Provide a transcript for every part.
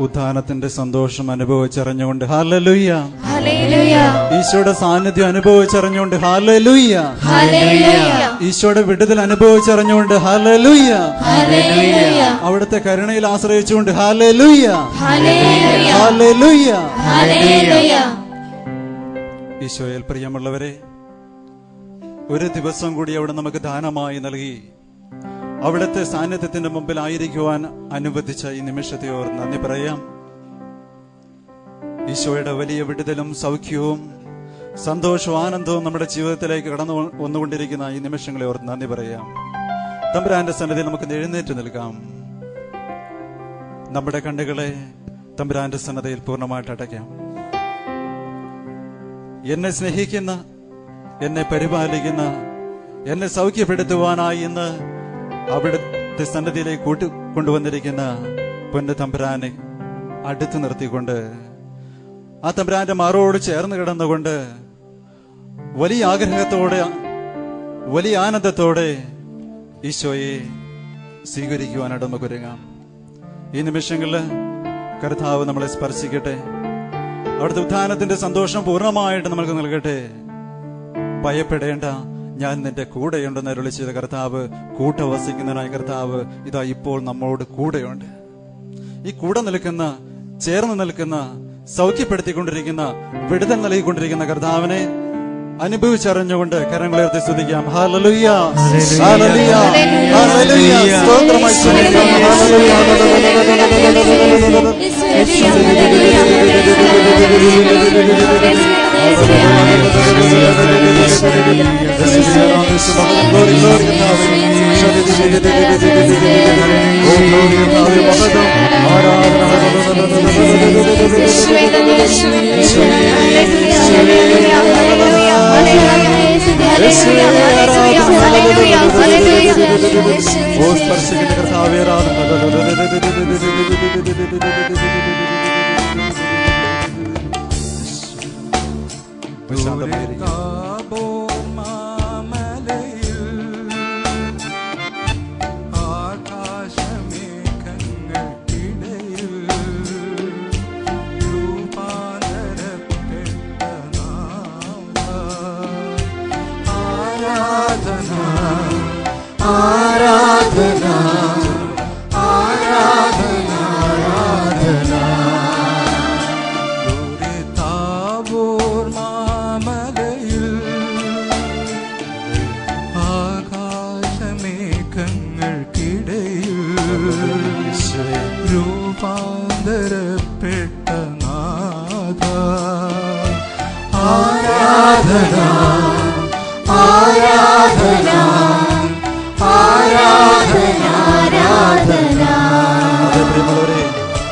ഉത്ഥാനത്തിന്റെ സന്തോഷം അനുഭവിച്ചറിഞ്ഞുകൊണ്ട് ഹല്ലേലൂയ, ഈശോയുടെ സാന്നിധ്യം അനുഭവിച്ചറിഞ്ഞുകൊണ്ട് ഹല്ലേലൂയ, ഈശോയുടെ വിടുതൽ അനുഭവിച്ചറിഞ്ഞുകൊണ്ട് ഹല്ലേലൂയ, അവിടുത്തെ കരുണയിൽ ആശ്രയിച്ചുകൊണ്ട് ഹല്ലേലൂയ, ഹല്ലേലൂയ. ഈശോയിൽ പ്രിയമുള്ളവരെ, ഒരു ദിവസം കൂടി അവിടെ നമുക്ക് ദാനമായി നൽകി അവിടുത്തെ സാന്നിധ്യത്തിന്റെ മുമ്പിൽ ആയിരിക്കുവാൻ അനുവദിച്ച ഈ നിമിഷത്തെ ഓർത്ത് നന്ദി പറയാം. ഈശോയുടെ വലിയ വിടുതലും സൗഖ്യവും സന്തോഷവും ആനന്ദവും നമ്മുടെ ജീവിതത്തിലേക്ക് കടന്നു വന്നുകൊണ്ടിരിക്കുന്ന ഈ നിമിഷങ്ങളെ ഓർത്ത് നന്ദി പറയാം. തമ്പുരാന്റെ സന്നിധിയിൽ നമുക്ക് എഴുന്നേറ്റ് നിൽക്കാം. നമ്മുടെ കണ്ണുകളെ തമ്പുരാന്റെ സന്നിധിയിൽ പൂർണ്ണമായിട്ട് അടയ്ക്കാം. എന്നെ സ്നേഹിക്കുന്ന, എന്നെ പരിപാലിക്കുന്ന, എന്നെ സൗഖ്യപ്പെടുത്തുവാനായി ഇന്ന് അവിടുത്തെ സന്നിധിയിലേക്ക് കൊണ്ടുവന്നിരിക്കുന്ന പൊന്നു തമ്പുരാനെ അടുത്ത് നിർത്തിക്കൊണ്ട് ആ തമ്പുരാന്റെ മാറോട് ചേർന്ന് കിടന്നുകൊണ്ട് വലിയ ആഗ്രഹത്തോടെ, വലിയ ആനന്ദത്തോടെ ഈശോയെ സ്വീകരിക്കുവാനായിട്ട് നമുക്ക് ഒരുങ്ങാം. ഈ നിമിഷങ്ങളിൽ കർത്താവ് നമ്മളെ സ്പർശിക്കട്ടെ. അവിടുത്തെ ഉത്ഥാനത്തിന്റെ സന്തോഷം പൂർണ്ണമായിട്ട് നമുക്ക് നൽകട്ടെ. ഭയപ്പെടേണ്ട, ഞാൻ നിന്റെ കൂടെയുണ്ടെന്ന് അരുളി ചെയ്ത കർത്താവ്, കൂട്ടവസിക്കുന്നതിനായ കർത്താവ് ഇതാ ഇപ്പോൾ നമ്മോട് കൂടെയുണ്ട്. ഈ കൂടെ നിൽക്കുന്ന, ചേർന്ന് നിൽക്കുന്ന, സൗഖ്യപ്പെടുത്തിക്കൊണ്ടിരിക്കുന്ന, വിടുതൽ നൽകിക്കൊണ്ടിരിക്കുന്ന കർത്താവിനെ അനുഭവിച്ചറിഞ്ഞുകൊണ്ട് കരങ്ങളുയർത്തി സ്തുതിക്കാം. Hallelujah, hallelujah, hallelujah. സ്തോത്രമായി സ്തുതിക്കാം.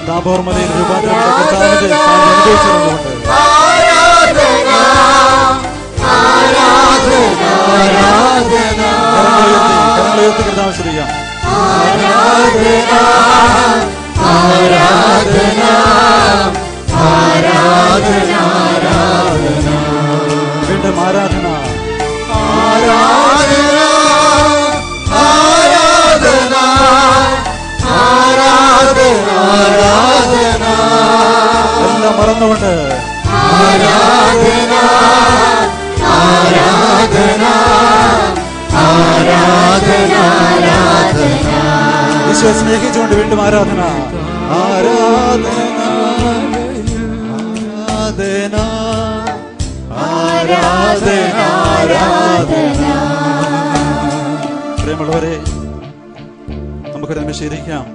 താബോർമലയിൽ രൂപാന്തരപ്പെട്ട കർത്താവിന്റെ അനുഭവിച്ചിരുന്നുകൊണ്ട് കരങ്ങളുയർത്തി കർത്താവ് ശ്രദ്ധിക്കാം. വീണ്ടും ആരാധന, എല്ലാം മറന്നുകൊണ്ട് ഈശോ സ്നേഹിച്ചുകൊണ്ട് വീണ്ടും ആരാധന, ആരാധന, ആരാധന, ആരാധന. പ്രിയമുള്ളവരെ, നമുക്കൊരു നിമിഷം ഇരിക്കാം.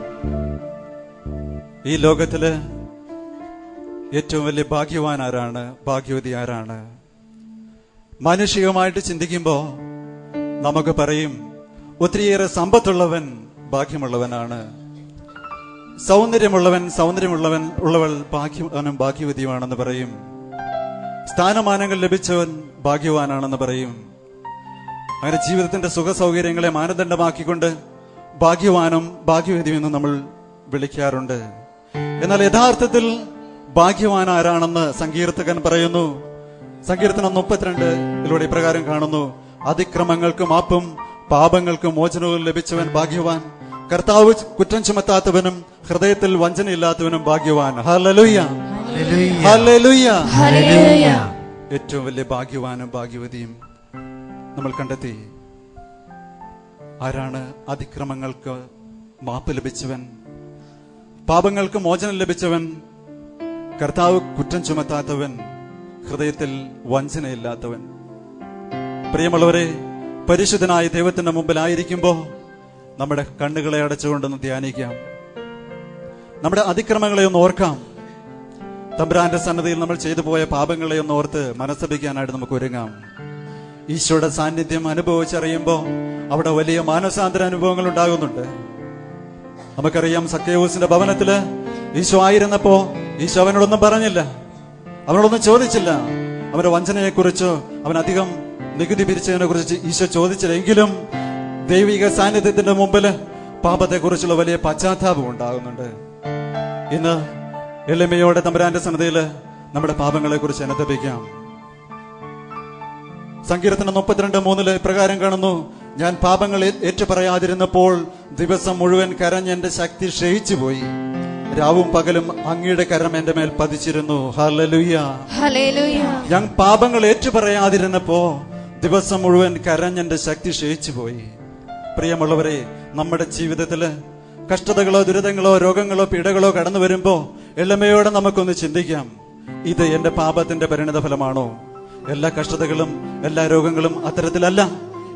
ഈ ലോകത്തില് ഏറ്റവും വലിയ ഭാഗ്യവാൻ ആരാണ്? ഭാഗ്യവതി ആരാണ്? മാനുഷികമായിട്ട് ചിന്തിക്കുമ്പോ നമുക്ക് പറയും, ഒത്തിരിയേറെ സമ്പത്തുള്ളവൻ ഭാഗ്യമുള്ളവനാണ്, സൗന്ദര്യമുള്ളവൾ ഭാഗ്യവാനും ഭാഗ്യവതിയുമാണെന്ന് പറയും, സ്ഥാനമാനങ്ങൾ ലഭിച്ചവൻ ഭാഗ്യവാനാണെന്ന് പറയും. അങ്ങനെ ജീവിതത്തിന്റെ സുഖ സൗകര്യങ്ങളെ മാനദണ്ഡമാക്കിക്കൊണ്ട് ഭാഗ്യവാനും ഭാഗ്യവതിയെന്നും നമ്മൾ വിളിക്കാറുണ്ട്. എന്നാൽ യഥാർത്ഥത്തിൽ ഭാഗ്യവാൻ ആരാണെന്ന് സങ്കീർത്തകൻ പറയുന്നു. സങ്കീർത്തനം 32 ഇപ്രകാരം കാണുന്നു: അതിക്രമങ്ങൾക്ക് മാപ്പും പാപങ്ങൾക്ക് മോചനവും ലഭിച്ചവൻ ഭാഗ്യവാൻ, കർത്താവ് കുറ്റം ചുമത്താത്തവനും ഹൃദയത്തിൽ വഞ്ചനയില്ലാത്തവനും ഭാഗ്യവാൻ. Hallelujah, hallelujah. ഏറ്റവും വലിയ ഭാഗ്യവാനും ഭാഗ്യവതിയും നമ്മൾ കണ്ടെത്തി. ആരാണ്? അതിക്രമങ്ങൾക്ക് മാപ്പ് ലഭിച്ചവൻ, പാപങ്ങൾക്ക് മോചനം ലഭിച്ചവൻ, കർത്താവ് കുറ്റം ചുമത്താത്തവൻ, ഹൃദയത്തിൽ വഞ്ചനയില്ലാത്തവൻ. പ്രിയമുള്ളവരെ, പരിശുദ്ധനായ ദൈവത്തിന്റെ മുമ്പിലായിരിക്കുമ്പോൾ നമ്മുടെ കണ്ണുകളെ അടച്ചുകൊണ്ടൊന്ന് ധ്യാനിക്കാം. നമ്മുടെ അതിക്രമങ്ങളെ ഒന്ന് ഓർക്കാം. തമ്പുരാന്റെ സന്നദ്ധിയിൽ നമ്മൾ ചെയ്തു പോയ പാപങ്ങളെ ഒന്ന് ഓർത്ത് മനസ്സപിക്കാനായിട്ട് നമുക്ക് ഒരുങ്ങാം. ഈശോയുടെ സാന്നിധ്യം അനുഭവിച്ചറിയുമ്പോൾ അവിടെ വലിയ മാനസാന്തര അനുഭവങ്ങൾ ഉണ്ടാകുന്നുണ്ട്. നമുക്കറിയാം, സക്കേവൂസിന്റെ ഭവനത്തില് ഈശോ ആയിരുന്നപ്പോ ഈശോ അവനോടൊന്നും പറഞ്ഞില്ല, അവനോടൊന്നും ചോദിച്ചില്ല. അവന്റെ വഞ്ചനയെക്കുറിച്ചോ അവൻ അധികം നികുതി പിരിച്ചതിനെ കുറിച്ച് ഈശോ ചോദിച്ചില്ലെങ്കിലും ദൈവിക സാന്നിധ്യത്തിന്റെ മുമ്പില് പാപത്തെക്കുറിച്ചുള്ള വലിയ പശ്ചാത്താപം ഉണ്ടാകുന്നുണ്ട്. ഇന്ന് എളിമയോടെ തമ്പുരാന്റെ സന്നിധിയില് നമ്മുടെ പാപങ്ങളെ കുറിച്ച് അനുതപിക്കാം. സങ്കീർത്തനം 32:3 ഇപ്രകാരം കാണുന്നു: ഞാൻ പാപങ്ങൾ ഏറ്റുപറയാതിരുന്നപ്പോൾ ദിവസം മുഴുവൻ കരഞ്ഞ് എന്റെ ശക്തി ക്ഷയിച്ചു പോയി. രാവും പകലും അങ്ങയുടെ കരം എന്റെ മേൽ പതിച്ചിരുന്നു. Hallelujah, hallelujah. ഞാൻ പാപങ്ങൾ ഏറ്റുപറയാതിരുന്നപ്പോ ദിവസം മുഴുവൻ കരഞ്ഞ് എന്റെ ശക്തി ക്ഷയിച്ചു പോയി. പ്രിയമുള്ളവരെ, നമ്മുടെ ജീവിതത്തില് കഷ്ടതകളോ ദുരിതങ്ങളോ രോഗങ്ങളോ പീഡകളോ കടന്നു വരുമ്പോ എളിമയോടെ നമുക്കൊന്ന് ചിന്തിക്കാം, ഇത് എന്റെ പാപത്തിന്റെ പരിണിത ഫലമാണോ? എല്ലാ കഷ്ടതകളും എല്ലാ രോഗങ്ങളും അത്തരത്തിലല്ല.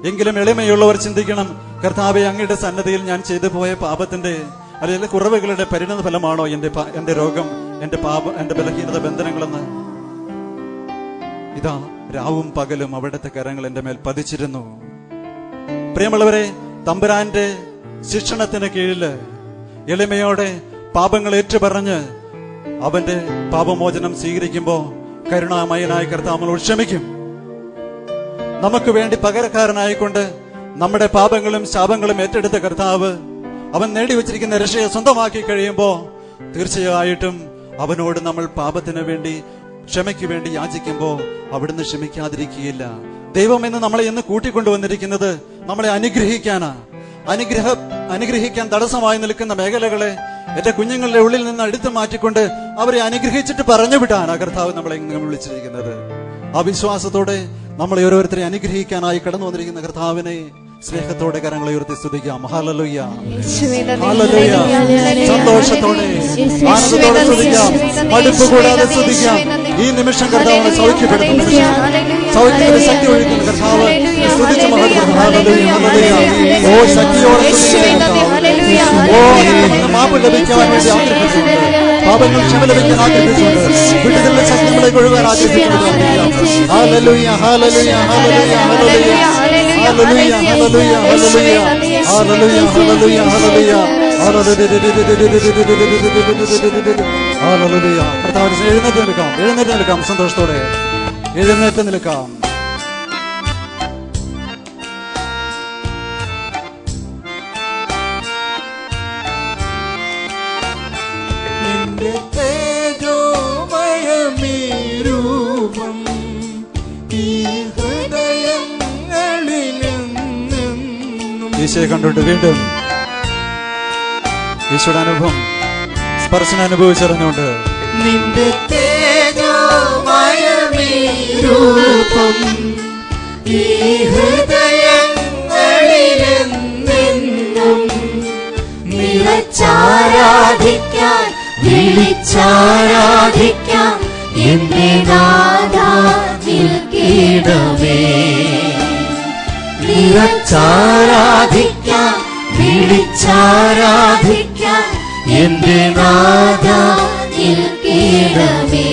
എങ്കിലും എളിമയുള്ളവർ ചിന്തിക്കണം, കർത്താവെ, അങ്ങയുടെ സന്നദ്ധിയിൽ ഞാൻ ചെയ്തു പോയ പാപത്തിന്റെ അല്ലെങ്കിൽ കുറവുകളുടെ പരിണിത ഫലമാണോ എന്റെ രോഗം, എന്റെ ബലഹീനത, ബന്ധനങ്ങളെന്ന്. ഇതാ, രാവും പകലും അവിടുത്തെ കരങ്ങൾ എന്റെ മേൽ പതിച്ചിരുന്നു. പ്രിയമുള്ളവരെ, തമ്പുരാന്റെ ശിക്ഷണത്തിന് കീഴില് എളിമയോടെ പാപങ്ങൾ ഏറ്റുപറഞ്ഞ് അവന്റെ പാപമോചനം സ്വീകരിക്കുമ്പോ കരുണാമയനായ കർത്താവ് നമ്മളോട് ക്ഷമിക്കും. നമുക്ക് വേണ്ടി പകരക്കാരനായിക്കൊണ്ട് നമ്മുടെ പാപങ്ങളും ശാപങ്ങളും ഏറ്റെടുത്ത കർത്താവ് അവൻ നേടിവെച്ചിരിക്കുന്ന രക്ഷയെ സ്വന്തമാക്കി കഴിയുമ്പോ തീർച്ചയായിട്ടും അവനോട് നമ്മൾ പാപത്തിന് വേണ്ടി ക്ഷമയ്ക്ക് വേണ്ടി യാചിക്കുമ്പോ അവിടുന്ന് ക്ഷമിക്കാതിരിക്കുകയില്ല. ദൈവം എന്ന് നമ്മളെ ഇന്ന് കൂട്ടിക്കൊണ്ടുവന്നിരിക്കുന്നത് നമ്മളെ അനുഗ്രഹിക്കാനാ. അനുഗ്രഹിക്കാൻ തടസ്സമായി നിൽക്കുന്ന മേഖലകളെ എന്റെ കുഞ്ഞുങ്ങളുടെ ഉള്ളിൽ നിന്ന് എടുത്തു മാറ്റിക്കൊണ്ട് അവരെ അനുഗ്രഹിച്ചിട്ട് പറഞ്ഞു വിട്ടാണ് കർത്താവ് നമ്മളെ ഇങ്ങനെ വിളിച്ചിരിക്കുന്നത്. ആ വിശ്വാസത്തോടെ നമ്മളെ ഓരോരുത്തരെ അനുഗ്രഹിക്കാനായി കടന്നു വന്നിരിക്കുന്ന കർത്താവിനെ സ്നേഹത്തോടെ കരങ്ങളെ ഉയർത്തി സ്തുതിക്കാം. Hallelujah, hallelujah. സന്തോഷത്തോടെ ആനന്ദത്തോടെ സ്തുതിക്കാം, മടുപ്പ് കൂടാതെ സ്തുതിക്കാം. ഈ നിമിഷം കർത്താവിനെ സൗഖ്യപ്പെടുത്തുന്ന നിമിഷം, സൗഖ്യത്തിന്റെ ശക്തി ഒഴുകുന്ന കർത്താവ് സ്തുതിച്ച് മഹത്വപ്പെടുത്തുന്നു. Hallelujah, hallelujah. ഓ, ശക്തിയോടെ ഓ, മാപ്പ് ലഭിക്കാൻ വേണ്ടി ആഗ്രഹിച്ചുകൊണ്ട്, പാപങ്ങൾ ക്ഷമ ലഭിക്കാൻ ആഗ്രഹിച്ചുകൊണ്ട്, വിടുതലിന്റെ ശക്തി നമ്മളിലേക്ക് ഒഴുകാൻ ആഗ്രഹിച്ചുകൊണ്ട് hallelujah, hallelujah, hallelujah, hallelujah, hallelujah, hallelujah, hallelujah, hallelujah, hallelujah, hallelujah, hallelujah. കർത്താവിനെ എഴുന്നേറ്റ് നിൽക്കാം, സന്തോഷത്തോടെ എഴുന്നേറ്റ് നിൽക്കാം. ഈശോയെ കണ്ടുകൊണ്ട് വീണ്ടും ഈശോയുടെ അനുഭവം സ്പർശനം അനുഭവിച്ചറിഞ്ഞുകൊണ്ട് നിന്റെ തേജോമയമീ രൂപം ഈ ഹൃദയങ്ങളിലെന്നെന്നും നിറച്ചാരാധിക്കാൻ വിളിച്ചാരാധിക്കാൻ എന്റെ നാഥാ നിൽക്കിടമേ. നിറച്ചാരാധിക്കാൻ വിളിച്ചാരാധിക്കാൻ എന്റെ നാഥാ നിൽക്കിടമേ.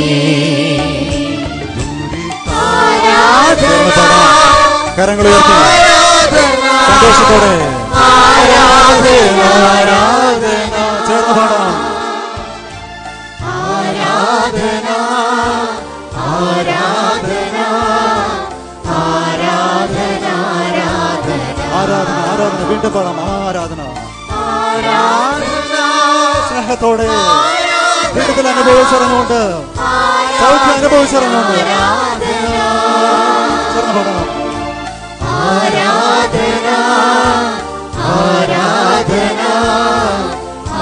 ആരാധന, കരങ്ങൾ ഉയർത്തി സന്തോഷത്തോടെ ആരാധന, ആരാധന, ചേർന്ന് പാടാം. ആരാധന, ആരാധന, ആരാധന, ആരാധന, ആരാധന, വീണ്ടും പാടാം. ആരാധന, ആരാധന, സ്നേഹത്തോടെ വീട്ടിൽ അനുഭവിച്ചറിഞ്ഞുകൊണ്ട്, സൗഖ്യം അനുഭവിച്ചറിഞ്ഞുകൊണ്ട് ചേർന്ന് പാടാം. ആരാധന, ആരാധന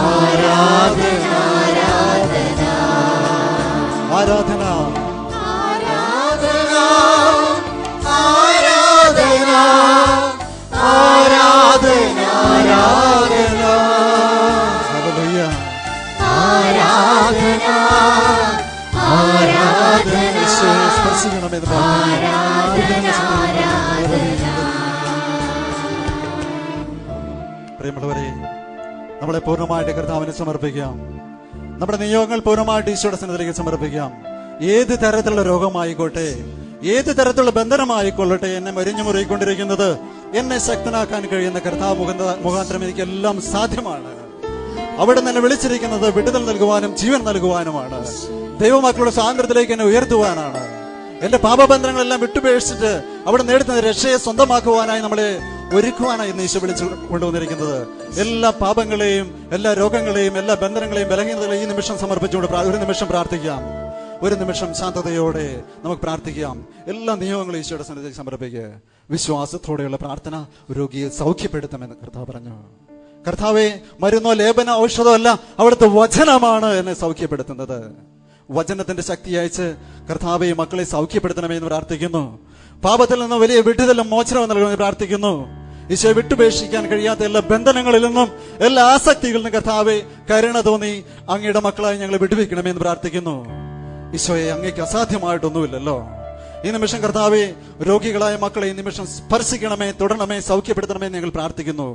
ആരാധന ആരാധന ആരാധന ആരാധന ആരാധന ആരാധന ഹല്ലേലൂയ. ആരാധന ആരാധന യേശുവേ, സ്പർശിക്കണമെന്ന് പ്രിയമുള്ളവരെ, നമ്മളെ പൂർണ്ണമായിട്ട് കർത്താവിന് സമർപ്പിക്കാം. നമ്മുടെ നിയോഗങ്ങൾ പൂർണ്ണമായിട്ട് ഈശോയുടെ സന്നിധിയിലേക്ക് സമർപ്പിക്കാം. ഏത് തരത്തിലുള്ള രോഗമായിക്കോട്ടെ, ഏത് തരത്തിലുള്ള ബന്ധനമായിക്കൊള്ളട്ടെ, എന്നെ മരിഞ്ഞു മുറിക്കൊണ്ടിരിക്കുന്നത് എന്നെ ശക്തനാക്കാൻ കഴിയുന്ന കർത്താവ് മുഖാന്തരം എനിക്കെല്ലാം സാധ്യമാണ്. അവിടെ എന്നെ വിളിച്ചിരിക്കുന്നത് വിടുതൽ നൽകുവാനും ജീവൻ നൽകുവാനുമാണ്. ദൈവമക്കളുടെ സ്വാതന്ത്ര്യത്തിലേക്ക് എന്നെ ഉയർത്തുവാനാണ്. എന്റെ പാപബന്ധനങ്ങളെല്ലാം വിട്ടുപേക്ഷിച്ചിട്ട് അവിടെ നേടുന്ന രക്ഷയെ സ്വന്തമാക്കുവാനായി നമ്മളെ ഒരുക്കുവാനായി ഇന്ന് ഈശോ വിളിച്ചു കൊണ്ടുവന്നിരിക്കുന്നത്. എല്ലാ പാപങ്ങളെയും, എല്ലാ രോഗങ്ങളെയും, എല്ലാ ബന്ധനങ്ങളെയും, ബലഹീനതകളെയും ഈ നിമിഷം സമർപ്പിച്ചുകൊണ്ട് ഒരു നിമിഷം പ്രാർത്ഥിക്കാം. ഒരു നിമിഷം ശാന്തതയോടെ നമുക്ക് പ്രാർത്ഥിക്കാം. എല്ലാ നിയമങ്ങളും ഈശോയുടെ സന്നിധിയിൽ സമർപ്പിക്കുക. വിശ്വാസത്തോടെയുള്ള പ്രാർത്ഥന രോഗിയെ സൗഖ്യപ്പെടുത്തുമെന്ന് കർത്താവ് പറഞ്ഞു. കർത്താവെ, മരുന്നോ ലേപന ഔഷധമോ അല്ല, അവിടുത്തെ വചനമാണ് എന്നെ സൗഖ്യപ്പെടുത്തുന്നത്. വചനത്തിന്റെ ശക്തി അയച്ച് കർത്താവെ മക്കളെ സൗഖ്യപ്പെടുത്തണമേ എന്ന് പ്രാർത്ഥിക്കുന്നു. പാപത്തിൽ നിന്ന് വലിയ വിടുതലും മോചനവും നൽകുമെന്ന് പ്രാർത്ഥിക്കുന്നു. ഈശോയെ വിട്ടുപേക്ഷിക്കാൻ കഴിയാത്ത എല്ലാ ബന്ധനങ്ങളിൽ നിന്നും, എല്ലാ ആസക്തികളിൽ നിന്നും കർത്താവെ കരുണ തോന്നി അങ്ങയുടെ മക്കളായി ഞങ്ങളെ വിടുവിക്കണമേ എന്ന് പ്രാർത്ഥിക്കുന്നു. ഈശോയെ, അങ്ങേക്ക് അസാധ്യമായിട്ടൊന്നുമില്ലല്ലോ. ഈ നിമിഷം കർത്താവെ രോഗികളായ മക്കളെ ഈ നിമിഷം സ്പർശിക്കണമേ, തൊടണമേ, സൗഖ്യപ്പെടുത്തണമേ എന്ന് ഞങ്ങൾ പ്രാർത്ഥിക്കുന്നു.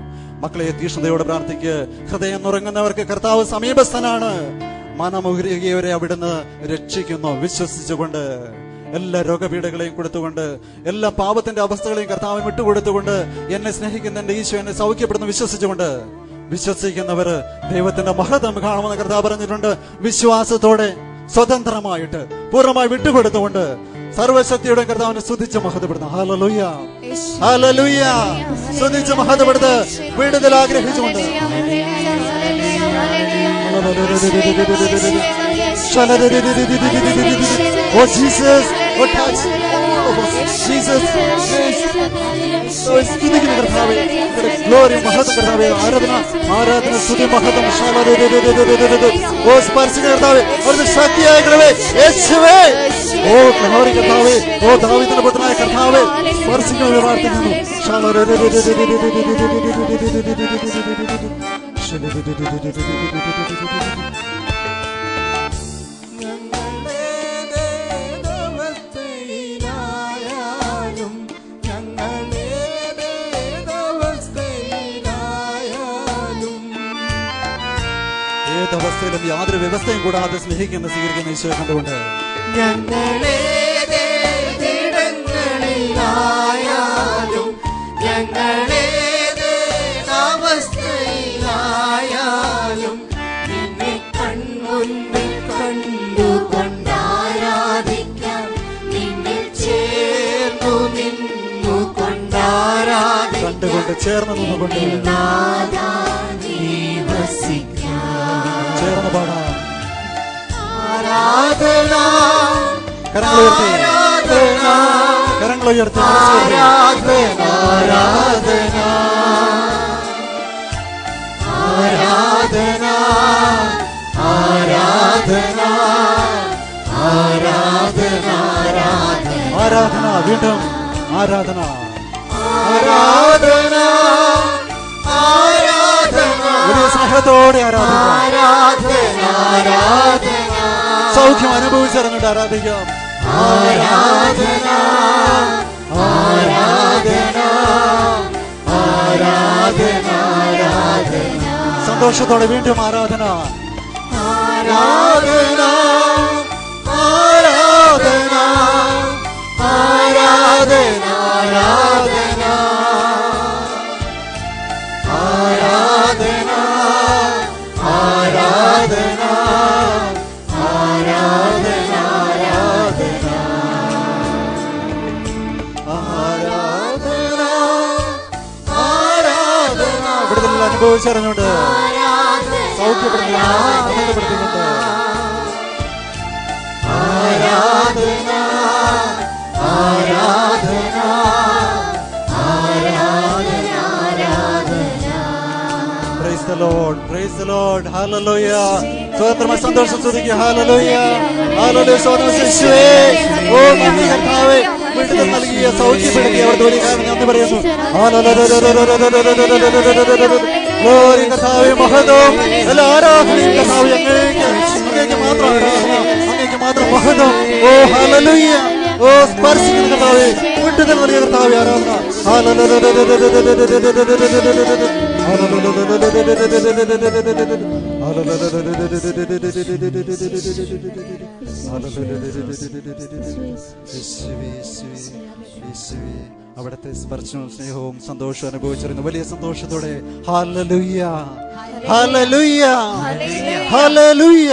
മക്കളെ തീഷ്ണതയോടെ പ്രാർത്ഥിക്കുക. ഹൃദയം നുറങ്ങുന്നവർക്ക് കർത്താവ് സമീപസ്ഥനാണ്. മനമുരുകിയവരെ അവിടുന്ന് രക്ഷിക്കുന്നു. വിശ്വസിച്ചുകൊണ്ട് എല്ലാ രോഗപീഠകളെയും കൊടുത്തുകൊണ്ട്, എല്ലാ പാപത്തിന്റെ അവസ്ഥകളെയും കർത്താവിന് വിട്ടുകൊടുത്തുകൊണ്ട്, എന്നെ സ്നേഹിക്കുന്ന എന്റെ ഈശോ എന്നെ സൗഖ്യപ്പെടുന്നു വിശ്വസിച്ചുകൊണ്ട്, വിശ്വസിക്കുന്നവർ ദൈവത്തിന്റെ മഹത്വം കാണുമെന്ന് കർത്താവ് പറഞ്ഞിട്ടുണ്ട്. വിശ്വാസത്തോടെ സ്വതന്ത്രമായിട്ട് പൂർണ്ണമായി വിട്ടുകൊടുത്തുകൊണ്ട് സർവശക്തിയുടെ കർത്താവിനെ സ്തുതിച്ച് മഹത്വപ്പെടുന്നു. Hallelujah, hallelujah. സ്തുതിച്ച് മഹത്വപ്പെടുത്ത് വിടുതൽ ആഗ്രഹിച്ചുകൊണ്ട് Oh Jesus, oh touch Jesus, glory, മഹത്വം കർത്താവേ, ആരാധന, ആരാധന, സ്തുതി, മഹത്വം, ഓ സ്പർശിക്കുന്ന കർത്താവേ, അവിടുത്തെ ശക്തിയായ കർത്താവേ, യേശുവേ, ഓ ഗ്ലോറി കർത്താവേ, ഓ ദാവീദിന്റെ പുത്രനായ കർത്താവേ, സ്പർശിക്കുന്ന പ്രാർത്ഥിക്കുന്നു. ഏതവസ്ഥയിലും യാതൊരു വ്യവസ്ഥയും കൂടാതെ സ്നേഹിക്കുന്ന സ്വീകരിക്കുന്ന ഈശോയെ കണ്ടുകൊണ്ട് ഞങ്ങളേതിടങ്ങളിലായാലും ഞങ്ങളേതവസ്ഥയിലായാലും നിന്നെ കൺമുൻപിൽ കണ്ടുകൊണ്ടാരാധിക്കാം, നിന്നെ ചേർന്നു നിന്നു കൊണ്ടാരാധിക്കാം, കണ്ടുകൊണ്ട് ചേർന്ന് നിന്നുകൊണ്ട് ചേർന്ന് പാടാം. ആരാധന കരങ്ങളുയർത്തി, ആരാധന കരങ്ങളുയർത്തി, ആരാധന ആരാധന ആരാധന ആരാധന ആരാധന, വീണ്ടും ആരാധന, ആരാധന ആരാധന വലിയ സ്നേഹത്തോടെ ആരാധന, ആരാധന ആരാധന സൗഖ്യം അനുഭവിച്ചറിഞ്ഞിട്ട് ആരാധിക്കാം. ആരാധന ആരാധന ആരാധന ആരാധന സന്തോഷത്തോടെ വീണ്ടും ആരാധന, ആരാധന ആരാധന ആരാധന ആരാധന ആരാധന ആരാധന ആരാധന ആരാധന ആരാധന ഇവിടുത്തെ അനുഭവിച്ചറിഞ്ഞുകൊണ്ട് സൗഖ്യപ്പെടുത്തുക, ആനന്ദപ്പെടുത്തിക്കൊണ്ട് ആരാധന ആരാധന ആരാധന ആരാധന the Lord, praise the Lord, hallelujah. സ്വതന്ത്രമായ സന്തോഷം സ്തുതിക്കുക, hallelujah, hallelujah. സ്വതന്ത്രം യേശുവേ, ഓ നന്ദി കർത്താവേ, വിടുതൽ നൽകിയ സൗഖ്യപ്പെടുത്തിയ അവിടെ ജോലിക്കാരൻ നന്ദി പറയുന്നു. ഗ്ലോറി കർത്താവേ, മഹത്വം, എല്ലാ ആരാധനയും കർത്താവേ അങ്ങേക്ക് മാത്രം ആരാധന, അങ്ങേക്ക് മാത്രം മഹത്വം. ഓ hallelujah, ഓ സ്പർശിക്കുന്ന കർത്താവേ, വിടുതൽ നൽകിയ കർത്താവേ ആരാധന. അവിടുത്തെ സ്പർശനവും സ്നേഹവും സന്തോഷവും അനുഭവിച്ചിരുന്നു വലിയ സന്തോഷത്തോടെ ഹല്ലേലൂയ ഹല്ലേലൂയ ഹല്ലേലൂയ.